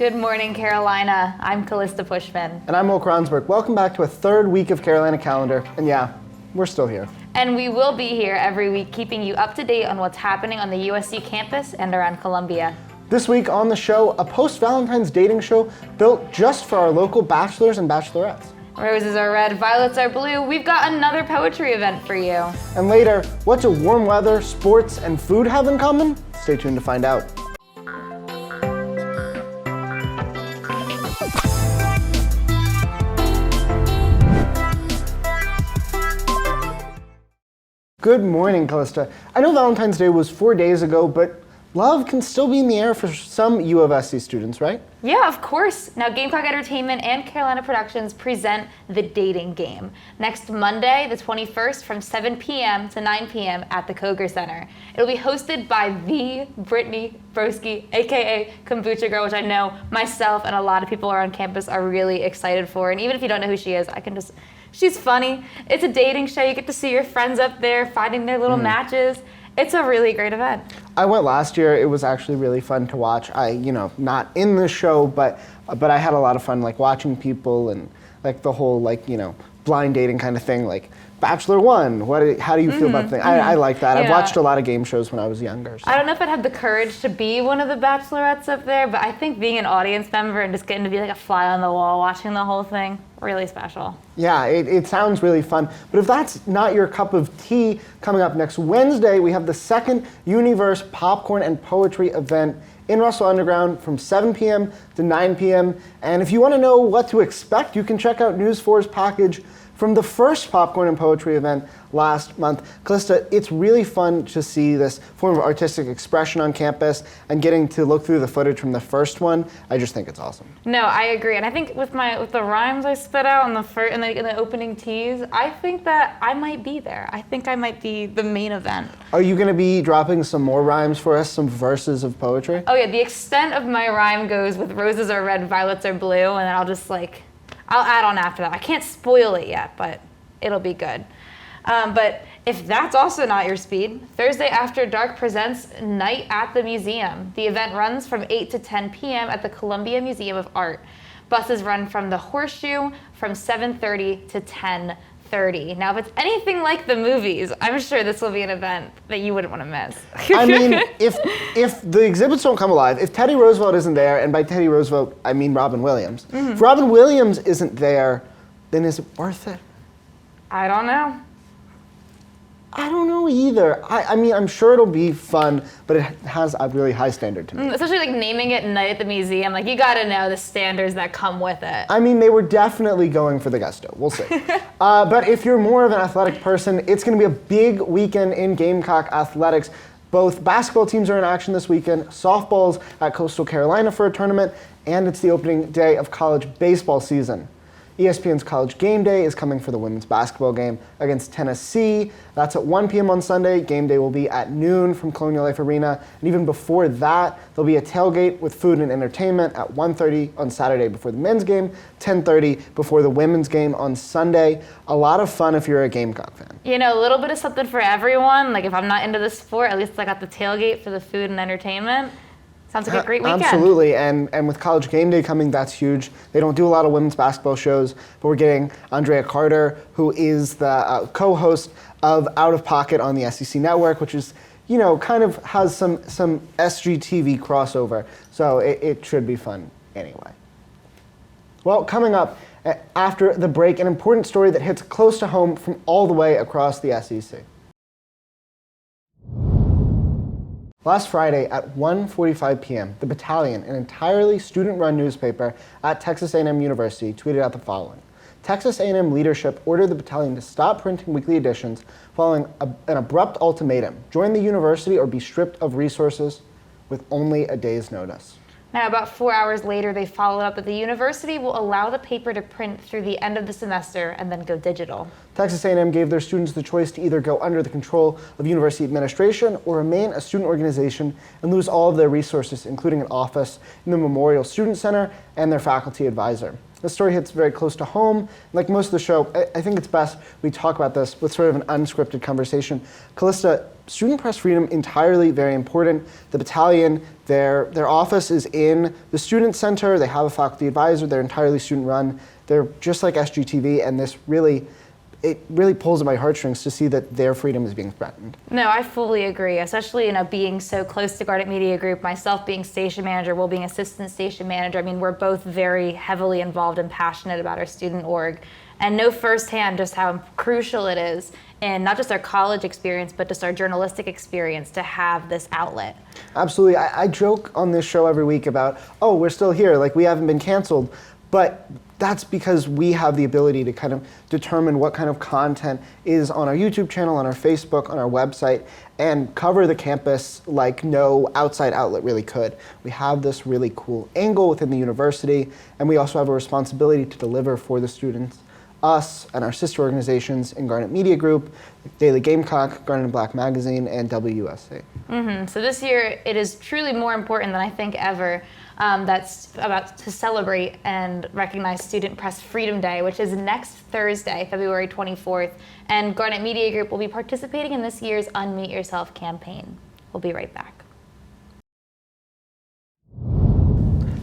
Good morning, Carolina. I'm Callista Pushman. And I'm Will Kronsberg. Welcome back to a third week of Carolina Calendar. And yeah, we're still here. And we will be here every week, keeping you up to date on what's happening on the USC campus and around Columbia. This week on the show, a post-Valentine's dating show built just for our local bachelors and bachelorettes. Roses are red, violets are blue. We've got another poetry event for you. And later, what do warm weather, sports, and food have in common? Stay tuned to find out. Good morning, Callista. I know Valentine's Day was 4 days ago, but love can still be in the air for some U of SC students, right? Yeah, of course. Now, Gamecock Entertainment and Carolina Productions present The Dating Game next Monday, the 21st, from 7 p.m. to 9 p.m. at the Koger Center. It'll be hosted by the Brittany Broski, aka Kombucha Girl, which I know myself and a lot of people on campus are really excited for. And even if you don't know who she is, she's funny. It's a dating show. You get to see your friends up there finding their little matches. It's a really great event. I went last year. It was actually really fun to watch. Not in the show, but I had a lot of fun, like watching people and like the whole blind dating kind of thing, like Bachelor 1. How do you feel about the thing? I like that. Yeah. I've watched a lot of game shows when I was younger. So. I don't know if I'd have the courage to be one of the bachelorettes up there, but I think being an audience member and just getting to be like a fly on the wall watching the whole thing, really special. Yeah, it sounds really fun. But if that's not your cup of tea, coming up next Wednesday, we have the second Universe Popcorn and Poetry event in Russell Underground from 7 p.m. to 9 p.m. And if you want to know what to expect, you can check out News 4's package from the first Popcorn and Poetry event last month. Callista, it's really fun to see this form of artistic expression on campus and getting to look through the footage from the first one. I just think it's awesome. No, I agree. And I think with the rhymes I spit out in the opening tease, I think that I might be there. I think I might be the main event. Are you going to be dropping some more rhymes for us, some verses of poetry? Oh yeah, the extent of my rhyme goes with roses are red, violets are blue, and then I'll add on after that. I can't spoil it yet, but it'll be good. But if that's also not your speed, Thursday After Dark presents Night at the Museum. The event runs from 8 to 10 p.m. at the Columbia Museum of Art. Buses run from the Horseshoe from 7:30 to 10:30. Now, if it's anything like the movies, I'm sure this will be an event that you wouldn't want to miss. I mean, if the exhibits don't come alive, if Teddy Roosevelt isn't there, and by Teddy Roosevelt, I mean Robin Williams. If Robin Williams isn't there, then is it worth it? I don't know. I don't know either. I mean, I'm sure it'll be fun, but it has a really high standard to me. Especially like naming it Night at the Museum, like you gotta know the standards that come with it. I mean, they were definitely going for the gusto. We'll see. But if you're more of an athletic person, it's gonna be a big weekend in Gamecock athletics. Both basketball teams are in action this weekend, softball's at Coastal Carolina for a tournament, and it's the opening day of college baseball season. ESPN's College Game Day is coming for the women's basketball game against Tennessee. That's at 1 p.m. on Sunday. Game Day will be at noon from Colonial Life Arena. And even before that, there'll be a tailgate with food and entertainment at 1:30 on Saturday before the men's game, 10:30 before the women's game on Sunday. A lot of fun if you're a Gamecock fan. You know, a little bit of something for everyone. Like if I'm not into the sport, at least I got the tailgate for the food and entertainment. Sounds like a great weekend. Absolutely, and with College Game Day coming, that's huge. They don't do a lot of women's basketball shows, but we're getting Andrea Carter, who is the co-host of Out of Pocket on the SEC Network, which is, kind of has some SGTV crossover. So it should be fun anyway. Well, coming up after the break, an important story that hits close to home from all the way across the SEC. Last Friday at 1:45 p.m., the Battalion, an entirely student-run newspaper at Texas A&M University, tweeted out the following. Texas A&M leadership ordered the Battalion to stop printing weekly editions following an abrupt ultimatum: join the university or be stripped of resources, with only a day's notice. Now, about 4 hours later, they followed up that the university will allow the paper to print through the end of the semester and then go digital. Texas A&M gave their students the choice to either go under the control of university administration or remain a student organization and lose all of their resources, including an office in the Memorial Student Center and their faculty advisor. The story hits very close to home. Like most of the show, I think it's best we talk about this with sort of an unscripted conversation. Callista, student press freedom, entirely very important. The Battalion, their office is in the student center. They have a faculty advisor. They're entirely student run. They're just like SGTV, and it really pulls at my heartstrings to see that their freedom is being threatened. No, I fully agree, especially being so close to Garnet Media Group, myself being station manager, Will being assistant station manager. I mean, we're both very heavily involved and passionate about our student org, and know firsthand just how crucial it is in not just our college experience, but just our journalistic experience to have this outlet. Absolutely. I joke on this show every week about, oh, we're still here, like we haven't been canceled, but that's because we have the ability to kind of determine what kind of content is on our YouTube channel, on our Facebook, on our website, and cover the campus like no outside outlet really could. We have this really cool angle within the university, and we also have a responsibility to deliver for the students, us and our sister organizations in Garnet Media Group, Daily Gamecock, Garnet and Black Magazine, and WUSC. So this year, it is truly more important than I think ever. That's about to celebrate and recognize Student Press Freedom Day, which is next Thursday, February 24th. And Garnet Media Group will be participating in this year's Unmute Yourself campaign. We'll be right back.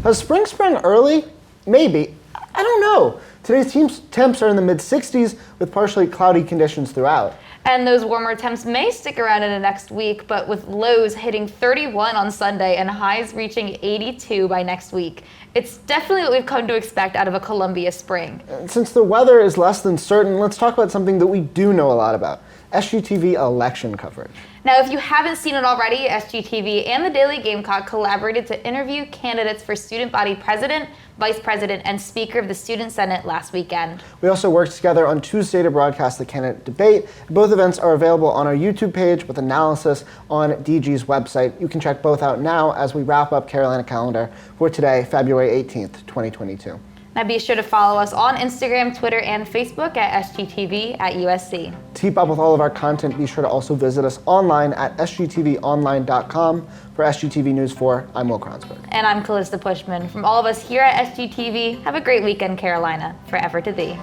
Has spring sprung early? Maybe. I don't know. Today's temps are in the mid-60s with partially cloudy conditions throughout. And those warmer temps may stick around into next week, but with lows hitting 31 on Sunday and highs reaching 82 by next week. It's definitely what we've come to expect out of a Columbia spring. Since the weather is less than certain, let's talk about something that we do know a lot about: SGTV election coverage. Now, if you haven't seen it already, SGTV and the Daily Gamecock collaborated to interview candidates for student body president, vice president, and speaker of the Student Senate last weekend. We also worked together on Tuesday to broadcast the candidate debate. Both events are available on our YouTube page with analysis on DG's website. You can check both out now as we wrap up Carolina Calendar for today, February 18th, 2022. Now be sure to follow us on Instagram, Twitter, and Facebook at SGTV at USC. To keep up with all of our content, be sure to also visit us online at sgtvonline.com. For SGTV News 4, I'm Will Kronsberg. And I'm Callista Pushman. From all of us here at SGTV, have a great weekend, Carolina. Forever to thee.